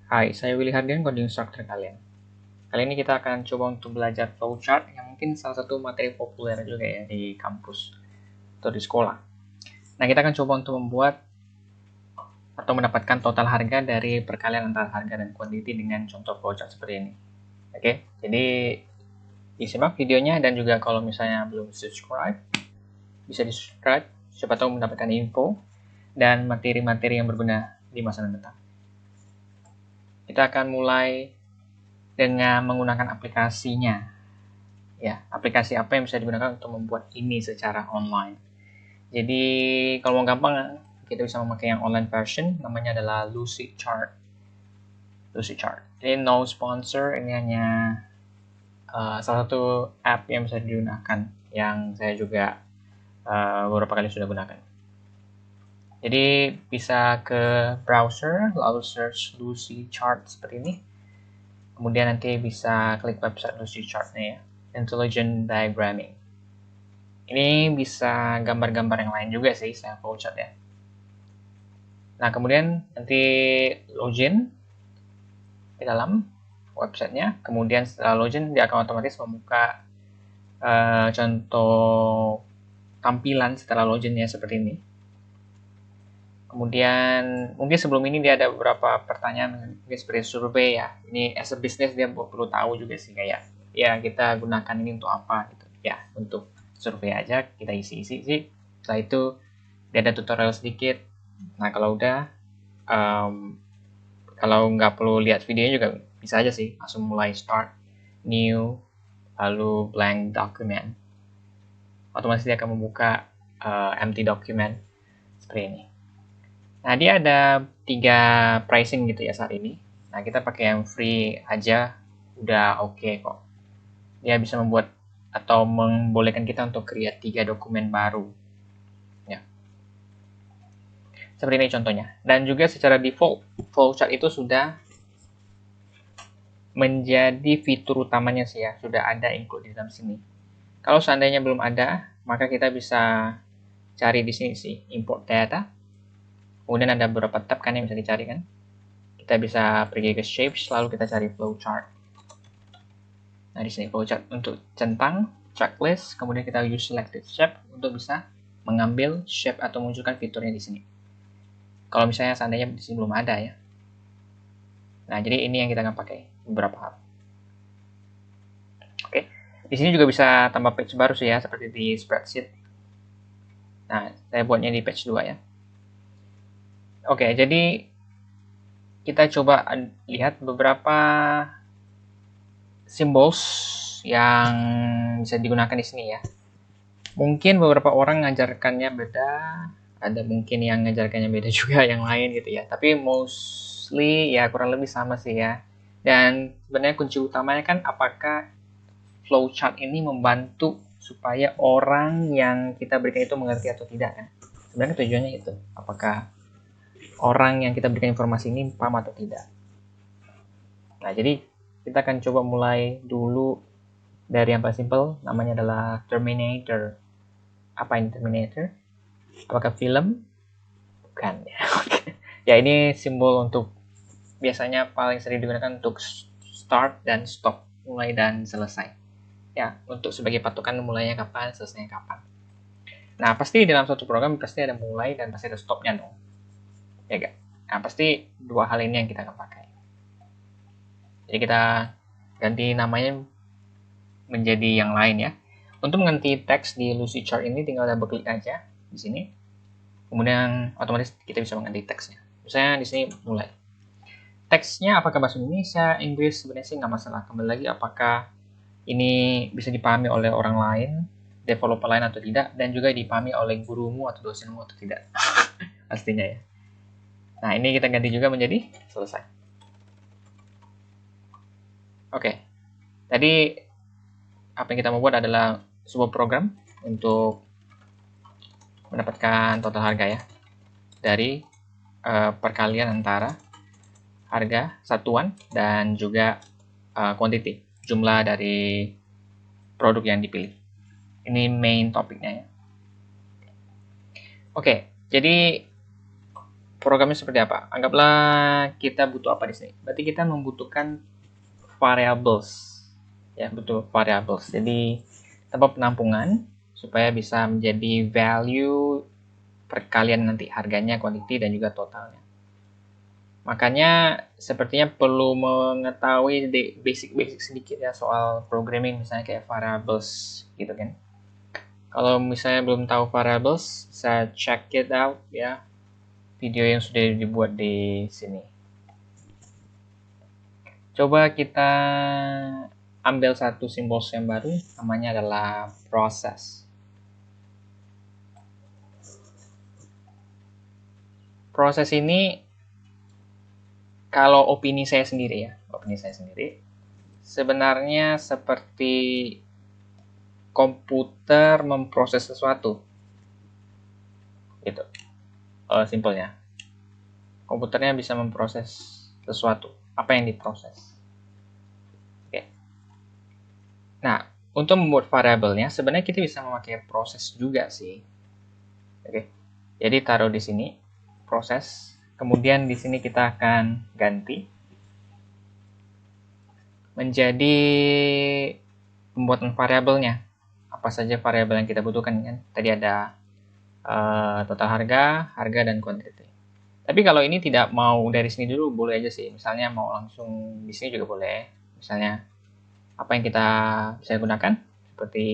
Hai, saya Willy Hardian, coding instructor kalian. Kali ini kita akan coba untuk belajar flowchart yang mungkin salah satu materi populer juga ya di kampus atau di sekolah. Nah, kita akan coba untuk membuat atau mendapatkan total harga dari perkalian antara harga dan kuantiti dengan contoh flowchart seperti ini. Oke, jadi disimak videonya dan juga kalau misalnya belum subscribe, bisa di subscribe, siapa tahu mendapatkan info dan materi-materi yang berguna di masa mendatang. Kita akan mulai dengan menggunakan aplikasinya. Ya, aplikasi apa yang bisa digunakan untuk membuat ini secara online. Jadi kalau mau gampang kita bisa memakai yang online version, namanya adalah Lucidchart. Lucidchart. Ini no sponsor, ini hanya salah satu app yang bisa digunakan, yang saya juga beberapa kali sudah gunakan. Jadi bisa ke browser, lalu search Lucidchart seperti ini. Kemudian nanti bisa klik website Lucidchart-nya ya, Intelligent Diagramming. Ini bisa gambar-gambar yang lain juga sih, saya flowchart ya. Nah, kemudian nanti login di dalam websitenya. Kemudian setelah login, dia akan otomatis membuka contoh tampilan setelah loginnya seperti ini. Kemudian mungkin sebelum ini dia ada beberapa pertanyaan mungkin seperti survei ya. Ini as a business dia perlu tahu juga sih kayak ya kita gunakan ini untuk apa gitu. Ya, untuk survei aja kita isi-isi sih. Setelah itu dia ada tutorial sedikit. Nah, kalau udah kalau nggak perlu lihat videonya juga bisa aja sih langsung mulai start new lalu blank document. Otomatis dia akan membuka empty document seperti ini. Nah, dia ada 3 pricing gitu ya saat ini. Nah, kita pakai yang free aja udah oke kok. Dia bisa membuat atau membolehkan kita untuk create 3 dokumen baru. Ya. Seperti ini contohnya. Dan juga secara default, flowchart itu sudah menjadi fitur utamanya sih ya, sudah ada include di dalam sini. Kalau seandainya belum ada, maka kita bisa cari di sini sih, import data. Kemudian ada beberapa tab kan yang bisa dicari kan. Kita bisa pergi ke shapes, lalu kita cari flowchart. Nah, di sini flowchart untuk centang, checklist, kemudian kita use selected shape untuk bisa mengambil shape atau munculkan fiturnya di sini. Kalau misalnya seandainya di sini belum ada ya. Nah, jadi ini yang kita akan pakai beberapa hal. Oke. Di sini juga bisa tambah page baru sih ya, seperti di spreadsheet. Nah, saya buatnya di page 2 ya. Oke, jadi kita coba lihat beberapa symbols yang bisa digunakan di sini ya. Mungkin beberapa orang ngajarkannya beda, ada mungkin yang ngajarkannya beda juga yang lain gitu ya. Tapi mostly ya kurang lebih sama sih ya. Dan sebenarnya kunci utamanya kan apakah flowchart ini membantu supaya orang yang kita berikan itu mengerti atau tidak kan. Sebenarnya tujuannya itu. Apakah orang yang kita berikan informasi ini paham atau tidak. Nah, jadi kita akan coba mulai dulu dari yang paling simple, namanya adalah Terminator. Apa ini Terminator? Apakah film? Bukan ya. Ya, ini simbol untuk biasanya paling sering digunakan untuk start dan stop, mulai dan selesai. Ya, untuk sebagai patokan mulainya kapan, selesainya kapan. Nah, pasti dalam suatu program pasti ada mulai dan pasti ada stopnya dong. Ya gak? Nah, pasti dua hal ini yang kita akan pakai. Jadi kita ganti namanya menjadi yang lain ya. Untuk mengganti teks di Lucidchart ini tinggal double klik aja di sini. Kemudian otomatis kita bisa mengganti teksnya. Misalnya di sini mulai. Teksnya apakah bahasa Indonesia, Inggris, sebenarnya sih nggak masalah. Kembali lagi apakah ini bisa dipahami oleh orang lain, developer lain atau tidak, dan juga dipahami oleh gurumu atau dosenmu atau tidak. Pastinya ya. Nah, ini kita ganti juga menjadi selesai. Oke. Tadi apa yang kita mau buat adalah sebuah program untuk mendapatkan total harga ya dari perkalian antara harga satuan dan juga quantity, jumlah dari produk yang dipilih. Ini main topiknya ya. Oke, jadi programnya seperti apa? Anggaplah kita butuh apa di sini. Berarti kita membutuhkan variables. Ya, butuh variables. Jadi tempat penampungan supaya bisa menjadi value perkalian nanti harganya, quantity dan juga totalnya. Makanya sepertinya perlu mengetahui basic-basic sedikit ya soal programming, misalnya kayak variables gitu kan. Kalau misalnya belum tahu variables, bisa check it out ya, video yang sudah dibuat di sini. Coba kita ambil satu simbol yang baru, namanya adalah proses. Proses ini, kalau opini saya sendiri ya, sebenarnya seperti komputer memproses sesuatu, gitu. Simpelnya, komputernya bisa memproses sesuatu. Apa yang diproses? Oke. Nah, untuk membuat variabelnya, sebenarnya kita bisa memakai proses juga sih. Oke. Jadi taruh di sini proses. Kemudian di sini kita akan ganti menjadi pembuatan variabelnya. Apa saja variabel yang kita butuhkan kan? Tadi ada total harga, harga dan quantity. Tapi kalau ini tidak mau dari sini dulu, boleh aja sih. Misalnya mau langsung di sini juga boleh. Misalnya apa yang kita bisa gunakan, seperti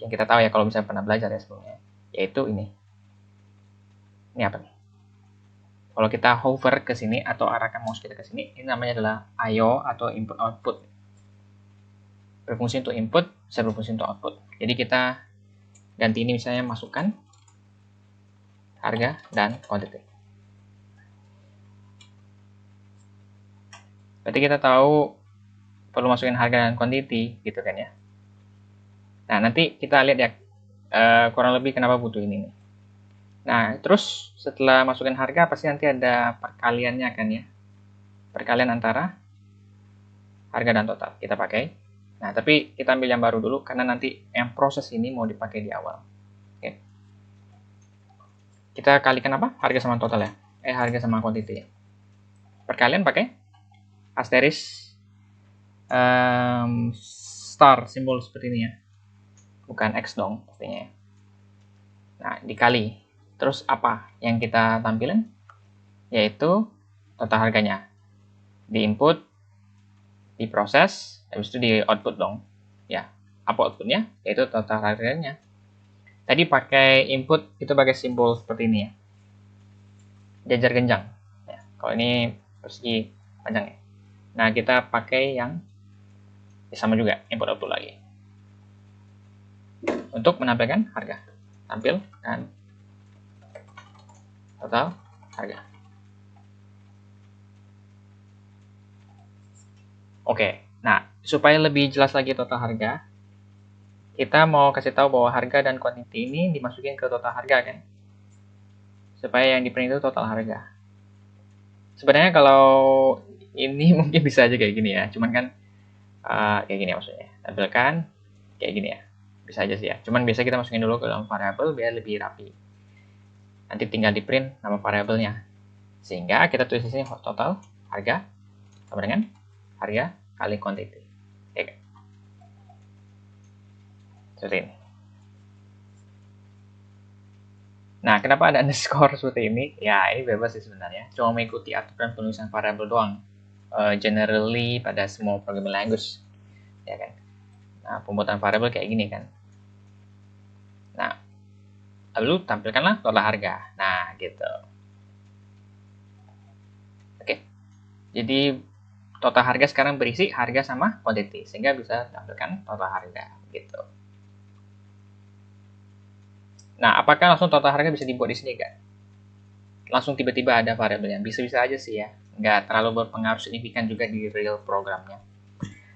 yang kita tahu ya kalau misalnya pernah belajar ya sebelumnya, yaitu ini. Ini apa nih? Kalau kita hover ke sini atau arahkan mouse kita ke sini, ini namanya adalah I/O atau input output. Berfungsi untuk input, bisa berfungsi untuk output. Jadi kita ganti ini misalnya masukkan harga dan quantity. Berarti kita tahu perlu masukin harga dan quantity gitu kan ya. Nah, nanti kita lihat ya kurang lebih kenapa butuh ini nih. Nah, terus setelah masukin harga pasti nanti ada perkaliannya kan ya. Perkalian antara harga dan total kita pakai. Nah, tapi kita ambil yang baru dulu karena nanti yang proses ini mau dipakai di awal. Oke. Kita kalikan apa? Harga sama total ya. Harga sama quantity ya. Perkalian pakai asterisk star simbol seperti ini ya. Bukan X dong pastinya ya. Nah, dikali. Terus apa yang kita tampilkan? Yaitu total harganya. Di input, diproses, habis itu di output dong. Ya, apa outputnya? Yaitu total harganya. Tadi pakai input itu pakai simbol seperti ini ya. Jajar genjang. Ya, kalau ini persegi panjang ya. Nah, kita pakai yang sama juga, input output lagi. Untuk menampilkan harga. Tampil dan total harga. Oke, nah supaya lebih jelas lagi total harga, kita mau kasih tahu bahwa harga dan quantity ini dimasukin ke total harga kan, supaya yang di print itu total harga. Sebenarnya kalau ini mungkin bisa aja kayak gini ya, cuman kan kayak gini maksudnya, tampilkan kayak gini ya, bisa aja sih ya. Cuman biasa kita masukin dulu ke dalam variabel biar lebih rapi. Nanti tinggal di print nama variabelnya, sehingga kita tulis di sini total harga sama dengan harga kali quantity. Oke. Seperti ini. Nah, kenapa ada underscore seperti ini? Ya, ini bebas sih sebenarnya. Cuma mengikuti aturan penulisan variabel doang. Generally pada semua programming language. Ya kan? Nah, pembuatan variabel kayak gini kan. Nah, lalu tampilkanlah total harga. Nah, gitu. Oke. Jadi, total harga sekarang berisi harga sama quantity. Sehingga bisa tampilkan total harga. Gitu. Nah, apakah langsung total harga bisa dibuat di sini nggak? Langsung tiba-tiba ada variabelnya. Bisa-bisa aja sih ya. Nggak terlalu berpengaruh signifikan juga di real programnya.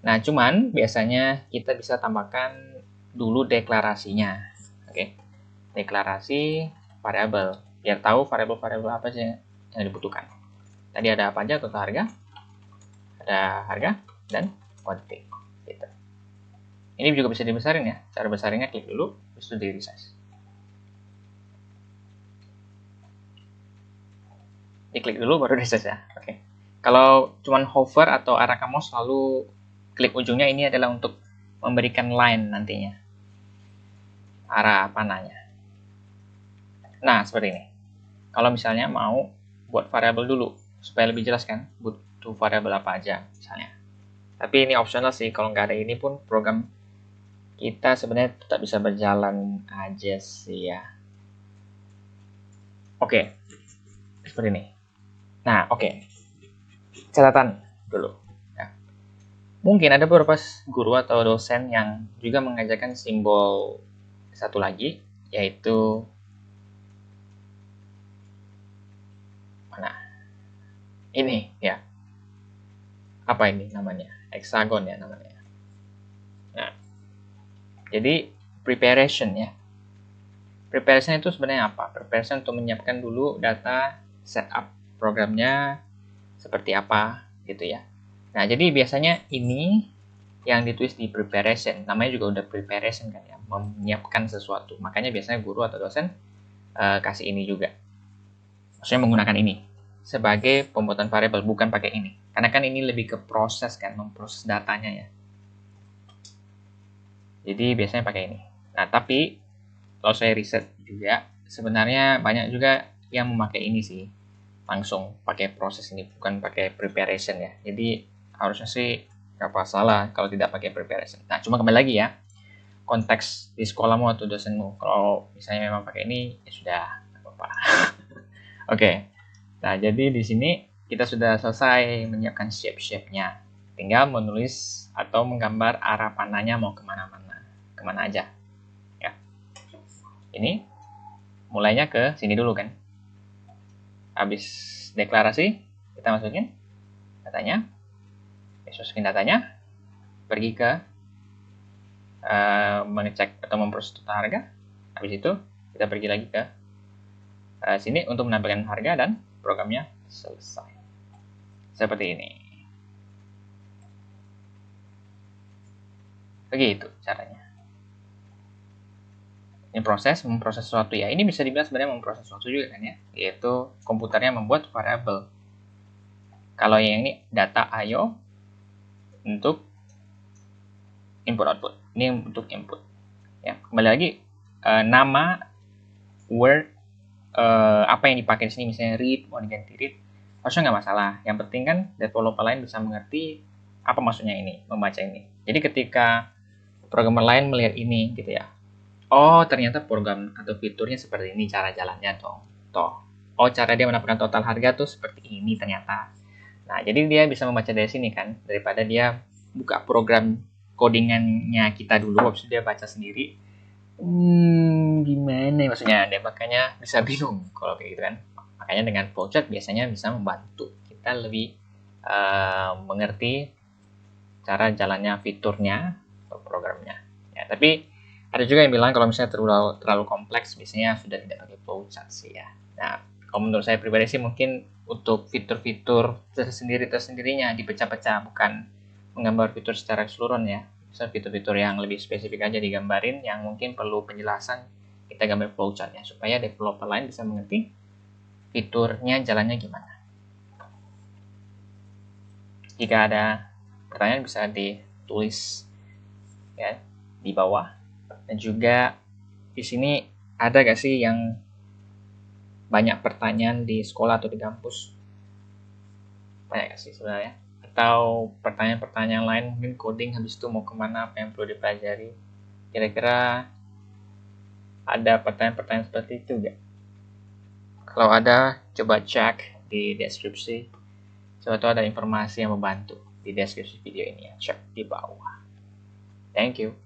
Nah, cuman biasanya kita bisa tambahkan dulu deklarasinya. Oke. Deklarasi variabel. Biar tahu variabel-variabel apa sih yang dibutuhkan. Tadi ada apa aja? Total harga, ada harga, dan quantity. Gitu. Ini juga bisa dibesarin ya. Cara besarinnya klik dulu, terus itu di resize. diklik dulu baru reset ya. Oke. Kalau cuman hover atau arahkan mouse lalu klik ujungnya, ini adalah untuk memberikan line nantinya, arah panahnya. Nah, seperti ini. Kalau misalnya mau buat variabel dulu, supaya lebih jelas kan, butuh variabel apa aja misalnya. Tapi ini optional sih, kalau nggak ada ini pun program kita sebenarnya tetap bisa berjalan aja sih ya. Oke, seperti ini. Nah, oke. Catatan dulu. Ya. Mungkin ada beberapa guru atau dosen yang juga mengajarkan simbol satu lagi, yaitu mana? Ini ya. Apa ini namanya? Hexagon ya namanya. Nah, jadi preparation ya. Preparation itu sebenarnya apa? Preparation untuk menyiapkan dulu data, setup programnya seperti apa gitu ya. Nah, jadi biasanya ini yang ditulis di preparation, namanya juga udah preparation kan ya, menyiapkan sesuatu. Makanya biasanya guru atau dosen kasih ini juga. Maksudnya menggunakan ini sebagai pembuatan variabel, bukan pakai ini. Karena kan ini lebih ke proses kan, memproses datanya ya. Jadi biasanya pakai ini. Nah, tapi kalau saya riset juga, sebenarnya banyak juga yang memakai ini sih. Langsung pakai proses ini, bukan pakai preparation ya. Jadi harusnya sih nggak masalah kalau tidak pakai preparation. Nah, cuma kembali lagi ya, konteks di sekolahmu atau dosenmu. Kalau misalnya memang pakai ini, ya sudah, nggak apa-apa. Oke, nah jadi di sini kita sudah selesai menyiapkan shape-shape-nya. Tinggal menulis atau menggambar arah panahnya mau kemana-mana, kemana aja. Ya. Ini mulainya ke sini dulu kan. Habis deklarasi, kita masukin datanya. Masukin datanya, pergi ke mengecek atau memproses total harga. Habis itu kita pergi lagi ke sini untuk menampilkan harga dan programnya selesai. Seperti ini. Begitu caranya. Ini memproses sesuatu ya. Ini bisa dibilang sebenarnya memproses sesuatu juga kan ya. Yaitu komputernya membuat variabel. Kalau yang ini data IO untuk input output. Ini untuk input. Ya, kembali lagi nama word apa yang dipakai di sini, misalnya read mau diganti read, harusnya nggak masalah. Yang penting kan developer lain bisa mengerti apa maksudnya ini, membaca ini. Jadi ketika programmer lain melihat ini gitu ya, oh ternyata program atau fiturnya seperti ini cara jalannya toh. Oh cara dia mendapatkan total harga tuh seperti ini ternyata. Nah jadi dia bisa membaca dari sini kan, daripada dia buka program codingannya kita dulu, habis itu dia baca sendiri. Gimana ya maksudnya, dia makanya bisa bingung kalau kayak gitu kan. Makanya dengan flowchart biasanya bisa membantu kita lebih mengerti cara jalannya fiturnya atau programnya ya. Tapi ada juga yang bilang kalau misalnya terlalu kompleks biasanya sudah tidak pakai flowchart sih ya. Nah kalau menurut saya pribadi sih mungkin untuk fitur-fitur tersendirinya dipecah-pecah, bukan menggambar fitur secara keseluruhan ya. Misal fitur-fitur yang lebih spesifik aja digambarin, yang mungkin perlu penjelasan kita gambar flowchartnya supaya developer lain bisa mengerti fiturnya jalannya gimana. Jika ada pertanyaan bisa ditulis ya di bawah. Dan juga di sini ada gak sih yang banyak pertanyaan di sekolah atau di kampus? Banyak gak sih sebenarnya? Atau pertanyaan-pertanyaan lain, mungkin coding habis itu mau kemana, apa yang perlu dipelajari? Kira-kira ada pertanyaan-pertanyaan seperti itu gak? Kalau ada, coba cek di deskripsi. Coba tahu ada informasi yang membantu di deskripsi video ini ya. Cek di bawah. Thank you.